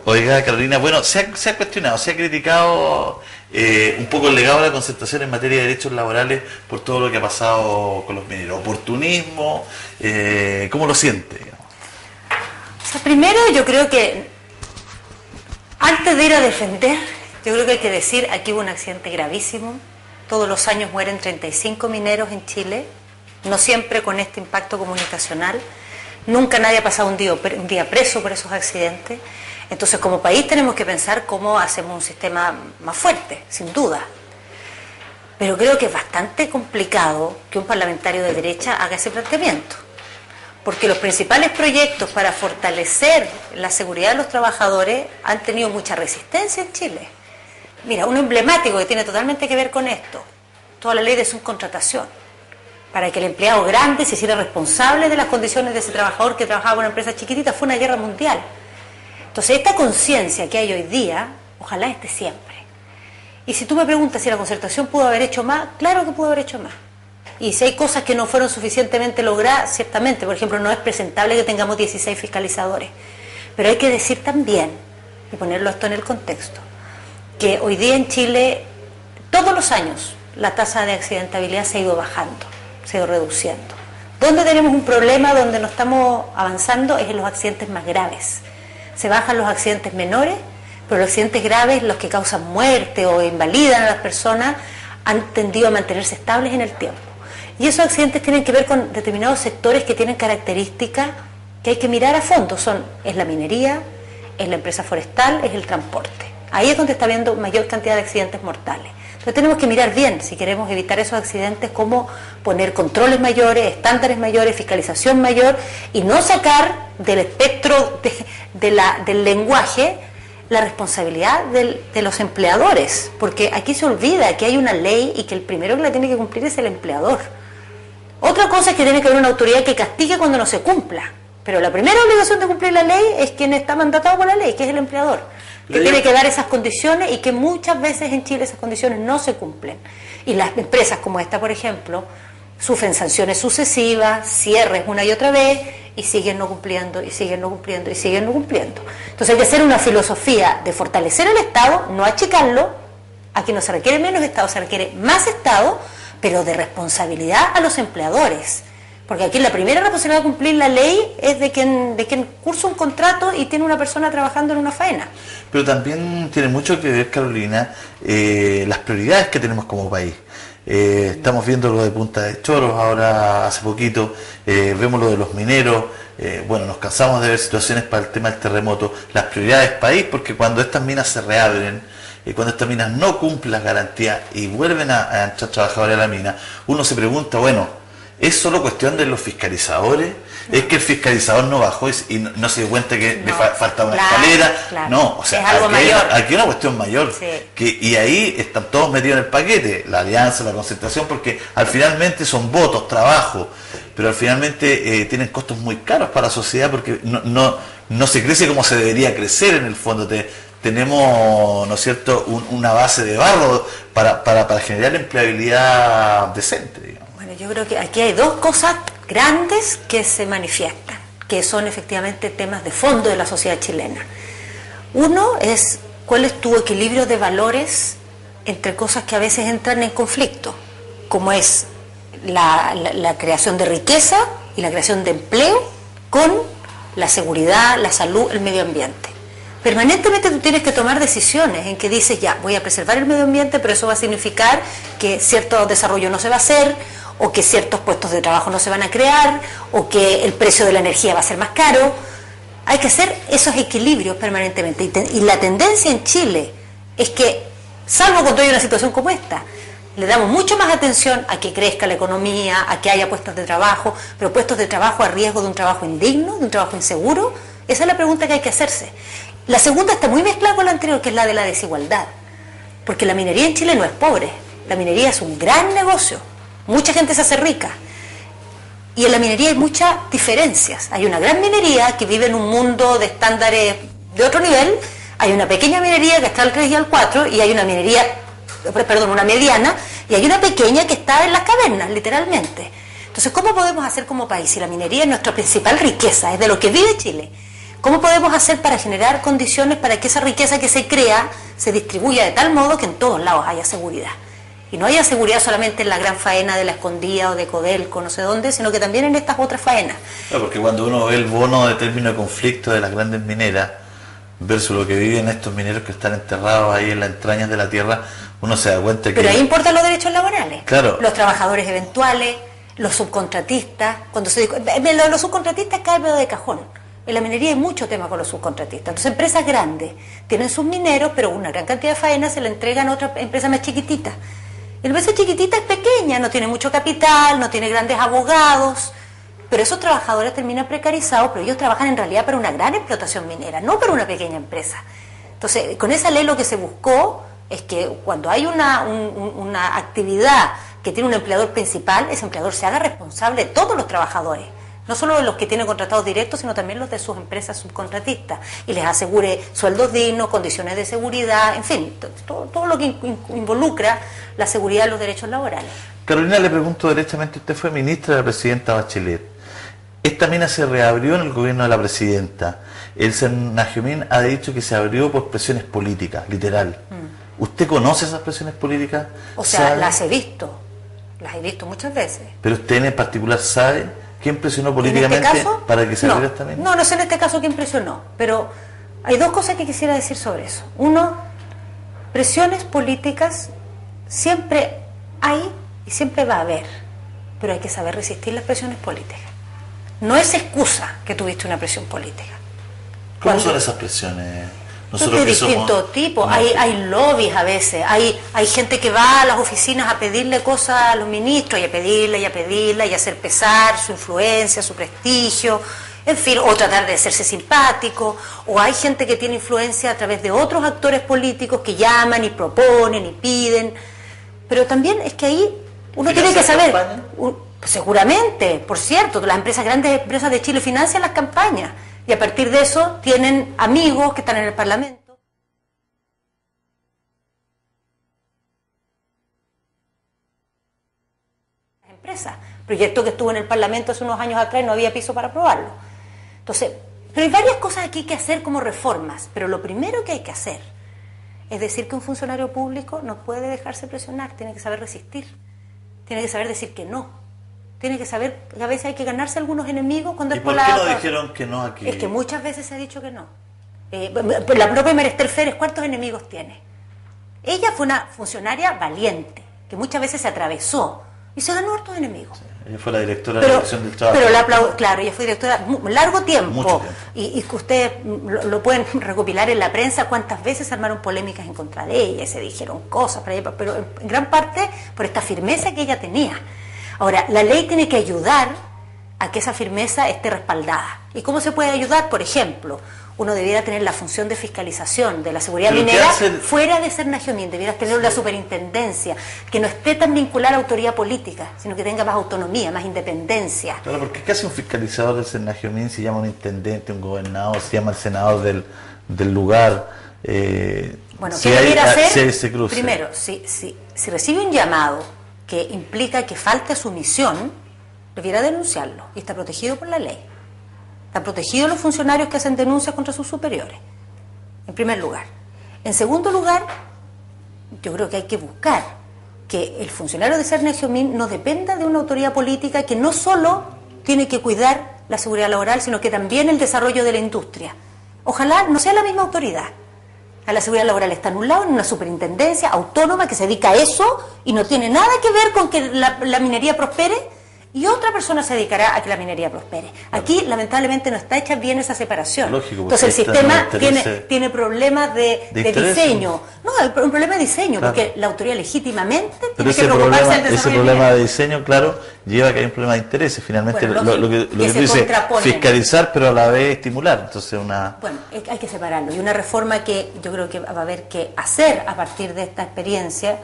Oiga, Carolina, bueno, se ha cuestionado, se ha criticado un poco el legado de la concertación en materia de derechos laborales por todo lo que ha pasado con los mineros. Oportunismo, ¿cómo lo siente? O sea, primero yo creo que antes de ir a defender, yo creo que hay que decir, aquí hubo un accidente gravísimo. Todos los años mueren 35 mineros en Chile, no siempre con este impacto comunicacional. Nunca nadie ha pasado un día preso por esos accidentes. Entonces, como país tenemos que pensar cómo hacemos un sistema más fuerte, sin duda. Pero creo que es bastante complicado que un parlamentario de derecha haga ese planteamiento. Porque los principales proyectos para fortalecer la seguridad de los trabajadores han tenido mucha resistencia en Chile. Mira, uno emblemático que tiene totalmente que ver con esto, toda la ley de subcontratación, para que el empleado grande se hiciera responsable de las condiciones de ese trabajador que trabajaba en una empresa chiquitita, fue una guerra mundial. Entonces, esta conciencia que hay hoy día, ojalá esté siempre. Y si tú me preguntas si la concertación pudo haber hecho más, claro que pudo haber hecho más. Y si hay cosas que no fueron suficientemente logradas, ciertamente, por ejemplo, no es presentable que tengamos 16 fiscalizadores. Pero hay que decir también, y ponerlo esto en el contexto, que hoy día en Chile, todos los años, la tasa de accidentabilidad se ha ido bajando, se ha ido reduciendo. Donde tenemos un problema, donde no estamos avanzando, es en los accidentes más graves. Se bajan los accidentes menores, pero los accidentes graves, los que causan muerte o invalidan a las personas, han tendido a mantenerse estables en el tiempo. Y esos accidentes tienen que ver con determinados sectores que tienen características que hay que mirar a fondo. Es la minería, es la empresa forestal, es el transporte. Ahí es donde está habiendo mayor cantidad de accidentes mortales. Entonces tenemos que mirar bien, si queremos evitar esos accidentes, cómo poner controles mayores, estándares mayores, fiscalización mayor, y no sacar del espectro del lenguaje la responsabilidad de los empleadores, porque aquí se olvida que hay una ley y que el primero que la tiene que cumplir es el empleador. Otra cosa es que tiene que haber una autoridad que castigue cuando no se cumpla, pero la primera obligación de cumplir la ley es quien está mandatado por la ley, que es el empleador, que tiene que dar esas condiciones y que muchas veces en Chile esas condiciones no se cumplen. Y las empresas como esta, por ejemplo, sufren sanciones sucesivas, cierres una y otra vez, y siguen no cumpliendo, y siguen no cumpliendo, y siguen no cumpliendo. Entonces hay que hacer una filosofía de fortalecer el Estado, no achicarlo. Aquí no se requiere menos Estado, se requiere más Estado, pero de responsabilidad a los empleadores. Porque aquí la primera responsabilidad de cumplir la ley es de quien cursa un contrato y tiene una persona trabajando en una faena. Pero también tiene mucho que ver, Carolina, las prioridades que tenemos como país. Estamos viendo lo de Punta de Choros ahora hace poquito, vemos lo de los mineros, bueno, nos cansamos de ver situaciones para el tema del terremoto. Las prioridades país, porque cuando estas minas se reabren, cuando estas minas no cumplen las garantías y vuelven a entrar trabajadores a la mina, uno se pregunta, bueno, ¿es solo cuestión de los fiscalizadores? No. ¿Es que el fiscalizador no bajó y no se dio cuenta que le faltaba una escalera? Claro. No, o sea, es algo mayor. Aquí hay una cuestión mayor. Sí. Y ahí están todos metidos en el paquete, la alianza, la concertación, porque al finalmente son votos, trabajo, pero al finalmente tienen costos muy caros para la sociedad porque no se crece como se debería crecer en el fondo. Tenemos, ¿no es cierto?, una base de barro para generar empleabilidad decente, digamos. Bueno, yo creo que aquí hay dos cosas grandes que se manifiestan, que son efectivamente temas de fondo de la sociedad chilena. Uno es cuál es tu equilibrio de valores entre cosas que a veces entran en conflicto, como es la creación de riqueza y la creación de empleo con la seguridad, la salud, el medio ambiente. Permanentemente tú tienes que tomar decisiones en que dices, ya, voy a preservar el medio ambiente, pero eso va a significar que cierto desarrollo no se va a hacer, o que ciertos puestos de trabajo no se van a crear, o que el precio de la energía va a ser más caro. Hay que hacer esos equilibrios permanentemente. Y la tendencia en Chile es que, salvo cuando hay una situación como esta, le damos mucho más atención a que crezca la economía, a que haya puestos de trabajo, pero puestos de trabajo a riesgo de un trabajo indigno, de un trabajo inseguro. Esa es la pregunta que hay que hacerse. La segunda está muy mezclada con la anterior, que es la de la desigualdad. Porque la minería en Chile no es pobre. La minería es un gran negocio. Mucha gente se hace rica. Y en la minería hay muchas diferencias. Hay una gran minería que vive en un mundo de estándares de otro nivel. Hay una pequeña minería que está al 3 y al 4. Y hay una una mediana. Y hay una pequeña que está en las cavernas, literalmente. Entonces, ¿cómo podemos hacer como país? Si la minería es nuestra principal riqueza, es de lo que vive Chile. ¿Cómo podemos hacer para generar condiciones para que esa riqueza que se crea se distribuya de tal modo que en todos lados haya seguridad? Y no haya seguridad solamente en la gran faena de La Escondida o de Codelco, no sé dónde, sino que también en estas otras faenas. Claro, porque cuando uno ve el bono de término de conflicto de las grandes mineras versus lo que viven estos mineros que están enterrados ahí en las entrañas de la tierra, uno se da cuenta que... Pero ahí importan los derechos laborales. Claro. Los trabajadores eventuales, los subcontratistas. Lo de los subcontratistas cae medio de cajón. En la minería hay mucho tema con los subcontratistas. Entonces, empresas grandes tienen sus mineros, pero una gran cantidad de faenas se la entregan a otras empresas más chiquititas. Y la empresa chiquitita es pequeña, no tiene mucho capital, no tiene grandes abogados, pero esos trabajadores terminan precarizados, pero ellos trabajan en realidad para una gran explotación minera, no para una pequeña empresa. Entonces, con esa ley lo que se buscó es que cuando hay una actividad que tiene un empleador principal, ese empleador se haga responsable de todos los trabajadores, no solo de los que tienen contratados directos, sino también los de sus empresas subcontratistas, y les asegure sueldos dignos, condiciones de seguridad, en fin, todo lo que involucra la seguridad de los derechos laborales. Carolina, le pregunto directamente, usted fue ministra de la presidenta Bachelet. Esta mina se reabrió en el gobierno de la presidenta. El Senajemín ha dicho que se abrió por presiones políticas, literal. ¿Usted conoce esas presiones políticas? O sea, ¿sabe? las he visto muchas veces. ¿Pero usted en particular sabe quién presionó políticamente para que se abriera esta mina? No sé en este caso quién presionó, pero hay dos cosas que quisiera decir sobre eso. Uno, presiones políticas siempre hay y siempre va a haber, pero hay que saber resistir las presiones políticas. No es excusa que tuviste una presión política. ¿Cómo son esas presiones? Son de distinto tipo. Hay lobbies a veces, hay gente que va a las oficinas a pedirle cosas a los ministros y a pedirle y a pedirle y a hacer pesar su influencia, su prestigio, en fin, o tratar de hacerse simpático, o hay gente que tiene influencia a través de otros actores políticos que llaman y proponen y piden, pero también es que ahí uno tiene que saber, seguramente, por cierto, las grandes empresas de Chile financian las campañas, y a partir de eso tienen amigos que están en el Parlamento. Las empresas, proyecto que estuvo en el Parlamento hace unos años atrás y no había piso para aprobarlo. Entonces, pero hay varias cosas aquí que hacer como reformas, pero lo primero que hay que hacer es decir que un funcionario público no puede dejarse presionar, tiene que saber resistir, tiene que saber decir que no. Tiene que saber que a veces hay que ganarse algunos enemigos cuando ¿Y es por qué no dijeron que no aquí? Es que muchas veces se ha dicho que no. La propia Merester Férez, ¿cuántos enemigos tiene? Ella fue una funcionaria valiente, que muchas veces se atravesó y se ganó hartos enemigos. Sí, ella fue la directora de la Dirección del Trabajo. Pero la aplaudo, claro, ella fue directora largo tiempo. Mucho tiempo. Y que ustedes lo pueden recopilar en la prensa cuántas veces se armaron polémicas en contra de ella, se dijeron cosas, pero en gran parte por esta firmeza que ella tenía. Ahora, la ley tiene que ayudar a que esa firmeza esté respaldada. ¿Y cómo se puede ayudar? Por ejemplo, uno debiera tener la función de fiscalización de la seguridad minera fuera de Senajemín, debiera tener la superintendencia, que no esté tan vinculada a la autoridad política, sino que tenga más autonomía, más independencia. Claro, porque ¿qué hace un fiscalizador del Senajemín? Se llama un intendente, un gobernador, se llama el senador del lugar. Bueno, ¿qué debiera hacer? Cruce. Primero, si recibe un llamado que implica que falte su misión, debiera denunciarlo y está protegido por la ley. Están protegidos los funcionarios que hacen denuncias contra sus superiores, en primer lugar. En segundo lugar, yo creo que hay que buscar que el funcionario de Senajemín no dependa de una autoridad política que no solo tiene que cuidar la seguridad laboral, sino que también el desarrollo de la industria. Ojalá no sea la misma autoridad. A la seguridad laboral está en un lado, en una superintendencia autónoma que se dedica a eso y no tiene nada que ver con que la minería prospere, y otra persona se dedicará a que la minería prospere. Aquí, lamentablemente, no está hecha bien esa separación. Lógico, entonces el sistema tiene problemas de diseño. No, un problema de diseño, claro, porque la autoridad legítimamente tiene que preocuparse del desarrollo. Ese problema de diseño, claro, lleva a que hay un problema de intereses. Finalmente, bueno, lo que tú dices, fiscalizar, pero a la vez estimular. Entonces Bueno, hay que separarlo. Y una reforma que yo creo que va a haber que hacer a partir de esta experiencia,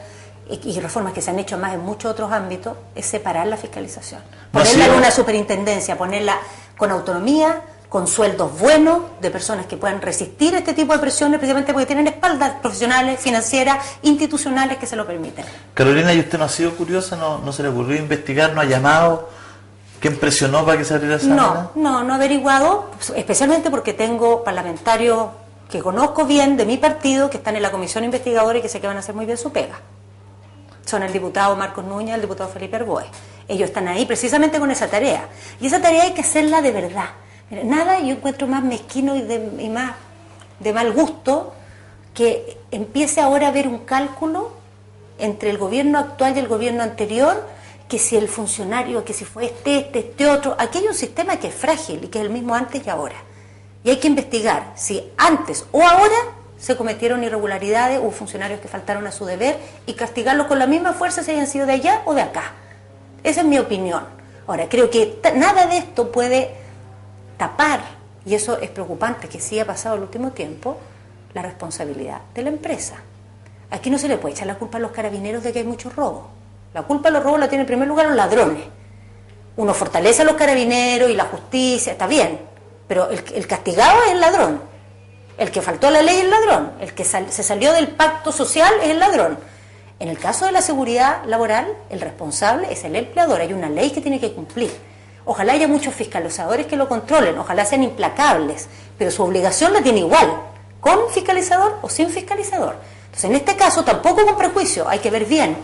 y reformas que se han hecho más en muchos otros ámbitos, es separar la fiscalización. Ponerla en una superintendencia, ponerla con autonomía, con sueldos buenos, de personas que puedan resistir este tipo de presiones, precisamente porque tienen espaldas profesionales, financieras, institucionales que se lo permiten. Carolina, ¿y usted no ha sido curiosa? ¿No se le ocurrió investigar? ¿No ha llamado ¿Quién presionó para que se abriera esa mina? No he averiguado, especialmente porque tengo parlamentarios que conozco bien de mi partido, que están en la comisión investigadora y que sé que van a hacer muy bien su pega. Son el diputado Marcos Núñez y el diputado Felipe Arboe. Ellos están ahí precisamente con esa tarea. Y esa tarea hay que hacerla de verdad. Mira, nada yo encuentro más mezquino y más de mal gusto que empiece ahora a haber un cálculo entre el gobierno actual y el gobierno anterior, que si el funcionario, que si fue este otro. Aquí hay un sistema que es frágil y que es el mismo antes y ahora. Y hay que investigar si antes o ahora se cometieron irregularidades o funcionarios que faltaron a su deber y castigarlos con la misma fuerza si hayan sido de allá o de acá. Esa es mi opinión. Ahora, creo que nada de esto puede tapar, y eso es preocupante que sí ha pasado el último tiempo, la responsabilidad de la empresa. Aquí no se le puede echar la culpa a los carabineros de que hay muchos robos. La culpa de los robos la tiene en primer lugar los ladrones. Uno fortalece a los carabineros y la justicia, está bien, pero el castigado es el ladrón. El que faltó a la ley es el ladrón. El que se salió del pacto social es el ladrón. En el caso de la seguridad laboral, el responsable es el empleador. Hay una ley que tiene que cumplir. Ojalá haya muchos fiscalizadores que lo controlen, ojalá sean implacables, pero su obligación la tiene igual, con fiscalizador o sin fiscalizador. Entonces, en este caso, tampoco con prejuicio, hay que ver bien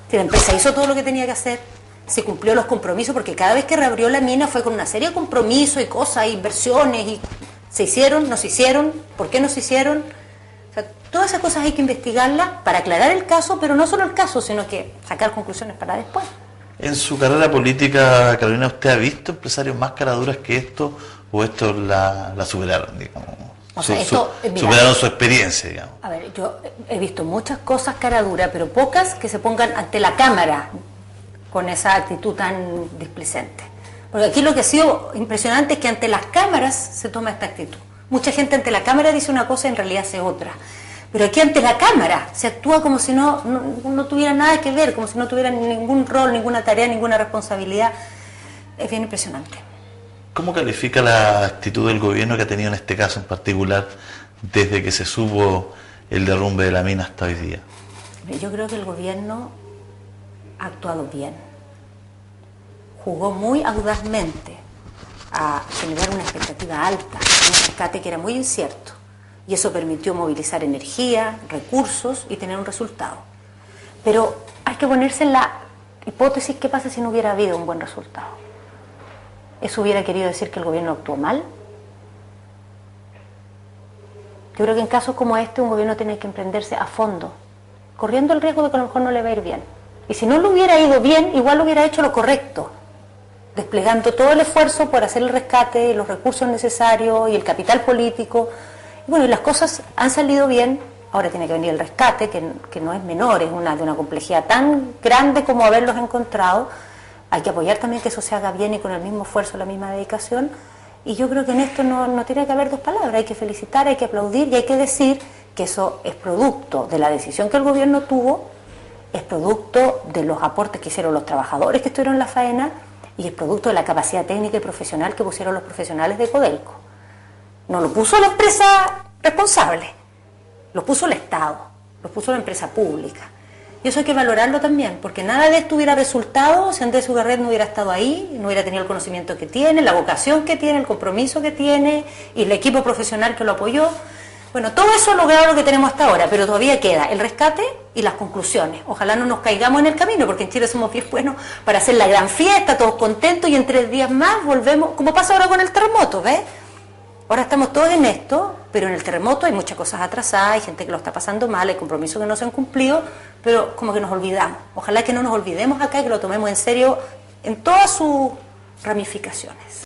si la empresa hizo todo lo que tenía que hacer, se cumplió los compromisos, porque cada vez que reabrió la mina fue con una serie de compromisos y cosas, inversiones, y se hicieron, no se hicieron, ¿por qué no se hicieron? O sea, todas esas cosas hay que investigarlas para aclarar el caso, pero no solo el caso, sino que sacar conclusiones para después. En su carrera política, Carolina, ¿usted ha visto empresarios más caraduras que esto o esto la superaron, digamos? O sea, mira, superaron su experiencia, digamos. A ver, yo he visto muchas cosas caraduras, pero pocas que se pongan ante la cámara con esa actitud tan displicente. Porque aquí lo que ha sido impresionante es que ante las cámaras se toma esta actitud. Mucha gente ante la cámara dice una cosa y en realidad hace otra. Pero aquí ante la cámara se actúa como si no tuviera nada que ver, como si no tuviera ningún rol, ninguna tarea, ninguna responsabilidad. Es bien impresionante. ¿Cómo califica la actitud del gobierno que ha tenido en este caso en particular desde que se supo el derrumbe de la mina hasta hoy día? Yo creo que el gobierno ha actuado bien. Jugó muy audazmente a generar una expectativa alta, un rescate que era muy incierto. Y eso permitió movilizar energía, recursos y tener un resultado. Pero hay que ponerse en la hipótesis, ¿qué pasa si no hubiera habido un buen resultado? ¿Eso hubiera querido decir que el gobierno actuó mal? Yo creo que en casos como este un gobierno tiene que emprenderse a fondo, corriendo el riesgo de que a lo mejor no le va a ir bien. Y si no le hubiera ido bien, igual hubiera hecho lo correcto, desplegando todo el esfuerzo por hacer el rescate, los recursos necesarios y el capital político. Y bueno, y las cosas han salido bien. Ahora tiene que venir el rescate, que no es menor, es de una complejidad tan grande como haberlos encontrado. Hay que apoyar también que eso se haga bien y con el mismo esfuerzo, la misma dedicación. Y yo creo que en esto no tiene que haber dos palabras. Hay que felicitar, hay que aplaudir y hay que decir que eso es producto de la decisión que el gobierno tuvo, es producto de los aportes que hicieron los trabajadores que estuvieron en la faena y es producto de la capacidad técnica y profesional que pusieron los profesionales de Codelco. No lo puso la empresa responsable, lo puso el Estado, lo puso la empresa pública. Y eso hay que valorarlo también, porque nada de esto hubiera resultado si Andrés Ugarret no hubiera estado ahí, no hubiera tenido el conocimiento que tiene, la vocación que tiene, el compromiso que tiene y el equipo profesional que lo apoyó. Bueno, todo eso ha logrado lo que tenemos hasta ahora, pero todavía queda el rescate y las conclusiones. Ojalá no nos caigamos en el camino, porque en Chile somos bien buenos para hacer la gran fiesta, todos contentos, y en 3 días más volvemos, como pasa ahora con el terremoto, ¿ves? Ahora estamos todos en esto, pero en el terremoto hay muchas cosas atrasadas, hay gente que lo está pasando mal, hay compromisos que no se han cumplido, pero como que nos olvidamos. Ojalá que no nos olvidemos acá y que lo tomemos en serio en todas sus ramificaciones.